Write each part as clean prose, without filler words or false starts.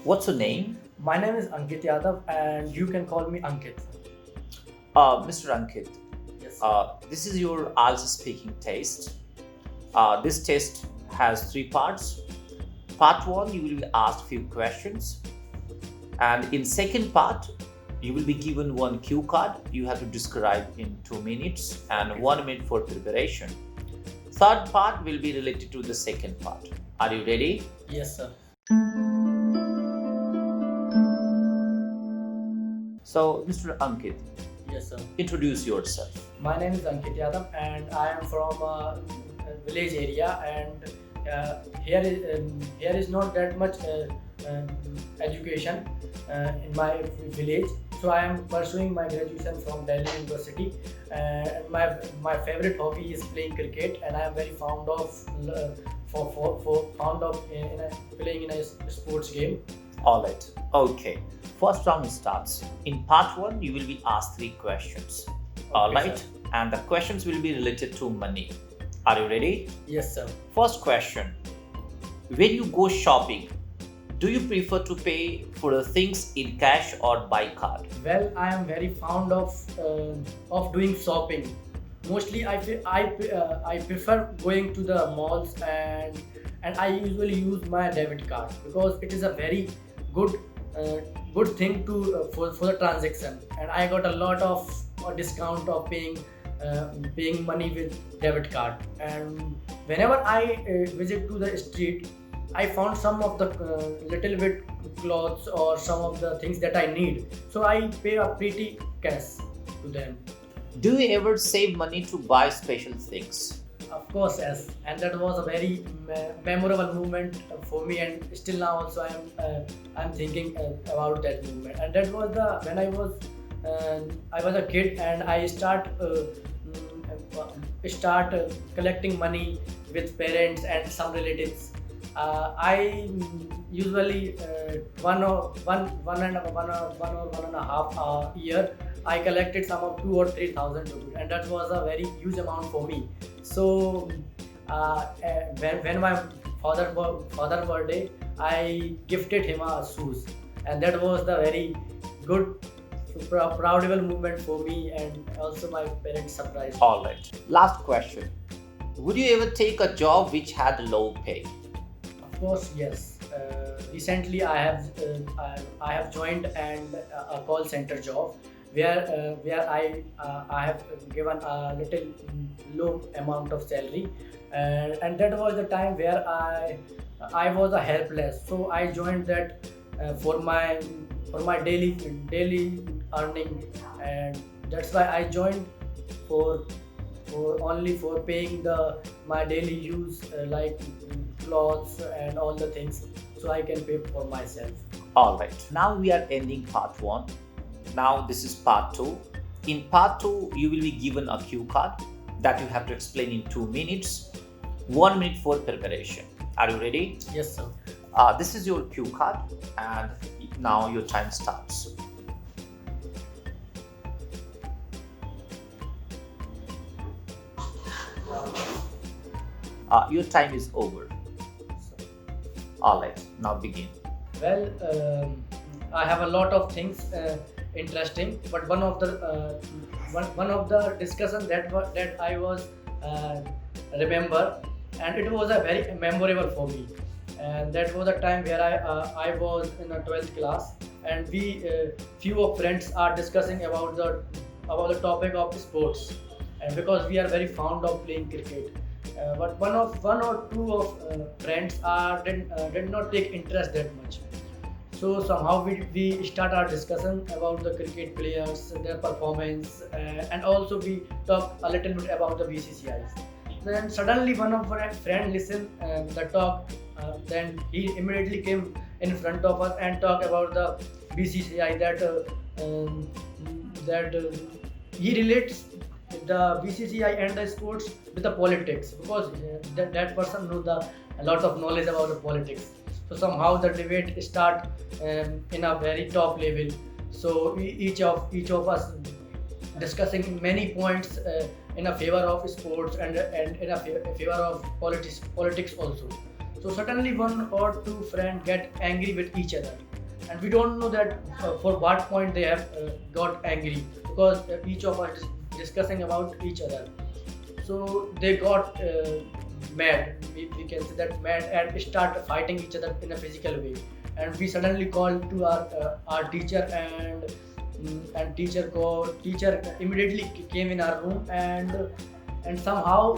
What's your name? My name is Ankit Yadav, and you can call me Ankit. Mr. Ankit, Yes. this is your IELTS speaking test. This test has three parts. Part one, you will be asked few questions, and in second part, you will be given one cue card. You have to describe in 2 minutes and Okay. 1 minute for preparation. Third part will be related to the second part. Are you ready? Yes, sir. So, Mr. Ankit, Yes, sir. introduce yourself. My name is Ankit Yadav, and I am from a village area. And here is not that much education in my village. So I am pursuing my graduation from Delhi University. And my favorite hobby is playing cricket, and I am very fond of playing in a sports game. All right. Okay. First round starts. In part one, you will be asked three questions. All Okay, right. sir. And the questions will be related to money. Are you ready? Yes, sir. First question. When you go shopping, do you prefer to pay for the things in cash or by card? Well, I am very fond of doing shopping. Mostly, I prefer going to the malls, and I usually use my debit card because it is a very good good thing to for the transaction, and I got a lot of discount of paying money with debit card. And whenever I visit to the street, I found some of the little bit clothes or some of the things that I need, so I pay a pretty cash to them. Do you ever save money to buy special things? Of course, yes, and that was a very memorable moment for me, and still now also I'm thinking about that moment. And that was the when I was a kid, and I start collecting money with parents and some relatives. I usually one and a half year I collected some of 2 or 3 thousand rupees, and that was a very huge amount for me. So when my father birthday, I gifted him a shoes, and that was the very good proudable moment for me, and also my parents surprised. All right. Last question. Would you ever take a job which had low pay? Of course, yes. Recently, I have joined a call center job where I have given a little low amount of salary, and that was the time where I was a helpless. So I joined that for my daily earning, and that's why I joined for only for paying the my daily use like clothes and all the things, so I can pay for myself. All right. Now we are ending part one. Now this is part two. In part two, you will be given a cue card that you have to explain in 2 minutes, 1 minute for preparation. Are you ready? Yes, sir. This is your cue card, and now your time starts. Your time is over. All right. Now begin. Well, I have a lot of things interesting, but one of the discussion that I was remember, and it was a very memorable for me. And that was a time where I was in a 12th class, and we few of friends are discussing about the topic of sports, and because we are very fond of playing cricket. But one or two of friends did not take interest that much. So somehow we start our discussion about the cricket players, their performance, and also we talk a little bit about the BCCIs. Then suddenly one of our friend listened the talk. Then he immediately came in front of us and talk about the BCCI that he relates the BCCI and the sports with the politics, because that person knows a lot of knowledge about the politics. So somehow the debate start in a very top level. So each of us discussing many points in a favor of sports and in a favor of politics also. So suddenly one or two friends get angry with each other, and we don't know that for what point they have got angry, because each of us is discussing about each other. So they got mad, we can say that mad, and start fighting each other in a physical way. And we suddenly called to our teacher, and teacher immediately came in our room, and somehow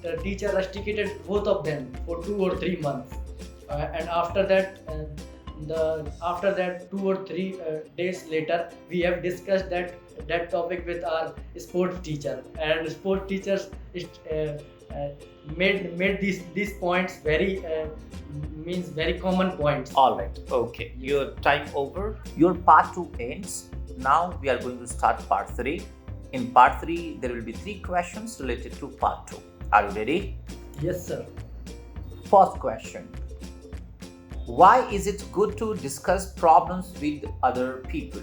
the teacher rusticated both of them for 2 or 3 months. And after that 2 or 3 days later, we have discussed that topic with our sports teacher, and sports teachers uh, made these points very means very common points. All right. Okay. Your time over. Your part 2 ends. Now we are going to start part 3. In part 3, there will be 3 questions related to part 2. Are you ready? Yes, sir. First question. Why is it good to discuss problems with other people?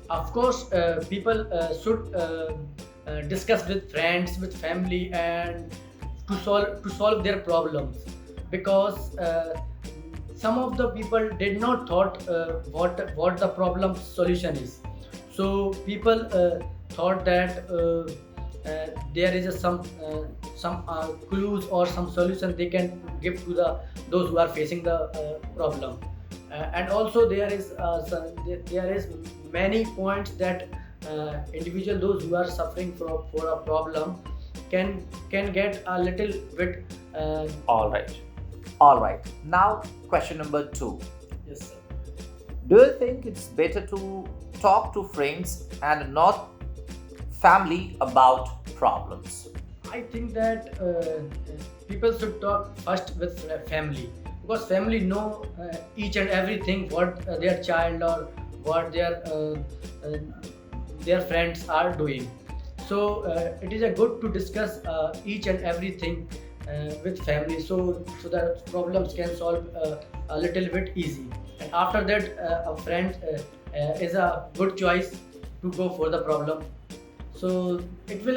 Of course, people should discuss with friends, with family, and to solve their problems, because some of the people did not thought what the problem solution is. So people thought that there is some clues or some solution they can give to those who are facing the problem. And also there is many points that individual those who are suffering for a problem can get a little bit. All right. All right. Now, question number 2. Yes, sir. Do you think it's better to talk to friends and not family about problems? I think that people should talk first with family, because family know each and everything what their child or what their friends are doing. So it is a good to discuss each and everything with family, so that problems can solve a little bit easy. And after that, a friend is a good choice to go for the problem. So it will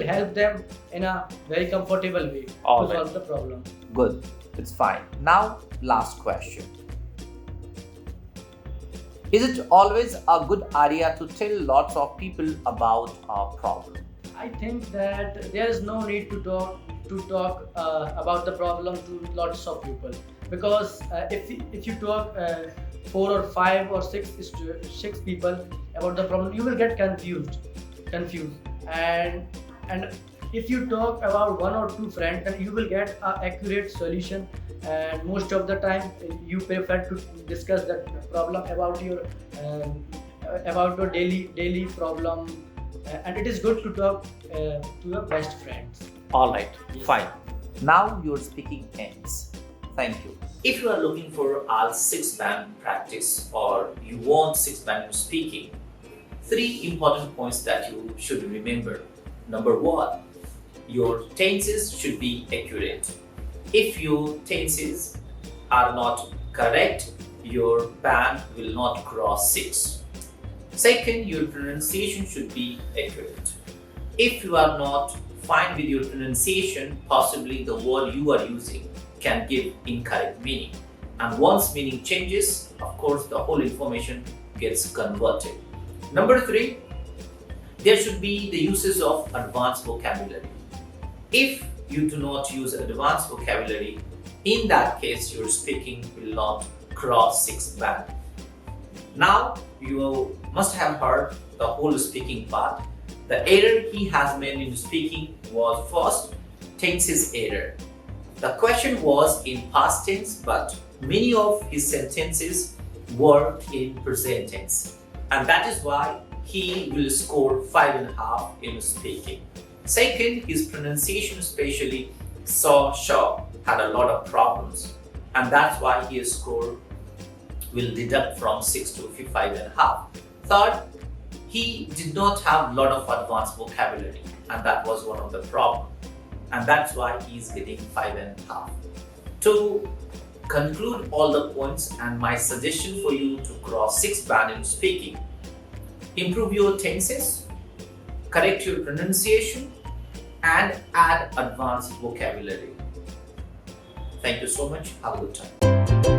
help them in a very comfortable way All to right. solve the problem. Good. It's fine. Now, last question. Is it always a good idea to tell lots of people about a problem? I think that there is no need to talk about the problem to lots of people, because if you talk 4 or 5 or 6 people about the problem, you will get confused, and if you talk about 1 or 2 friends, then you will get an accurate solution. And most of the time, you prefer to discuss that problem about your daily problem, and it is good to talk to your best friends. All right. Yes. Fine. Now your speaking ends. Thank you. If you are looking for IELTS 6-band practice or you want 6-band speaking, 3 important points that you should remember. Number 1, your tenses should be accurate. If your tenses are not correct, your band will not cross 6. Second, your pronunciation should be accurate. If you are not fine with your pronunciation, possibly the word you are using can give incorrect meaning. And once meaning changes, of course, the whole information gets converted. Number 3, there should be the uses of advanced vocabulary. If you do not use advanced vocabulary, in that case your speaking will not cross 6 band. Now you must have heard the whole speaking part. The error he has made in speaking was first, tenses error. The question was in past tense, but many of his sentences were in present tense, and that is why he will score 5.5 in speaking. Second, his pronunciation, especially saw, shaw, had a lot of problems, and that's why his score will deduct from 6 to 5.5. Third, he did not have a lot of advanced vocabulary, and that was one of the problems, and that's why he is getting 5.5. To conclude all the points and my suggestion for you to cross 6 band in speaking, improve your tenses, correct your pronunciation, and add advanced vocabulary. Thank you so much. Have a good time.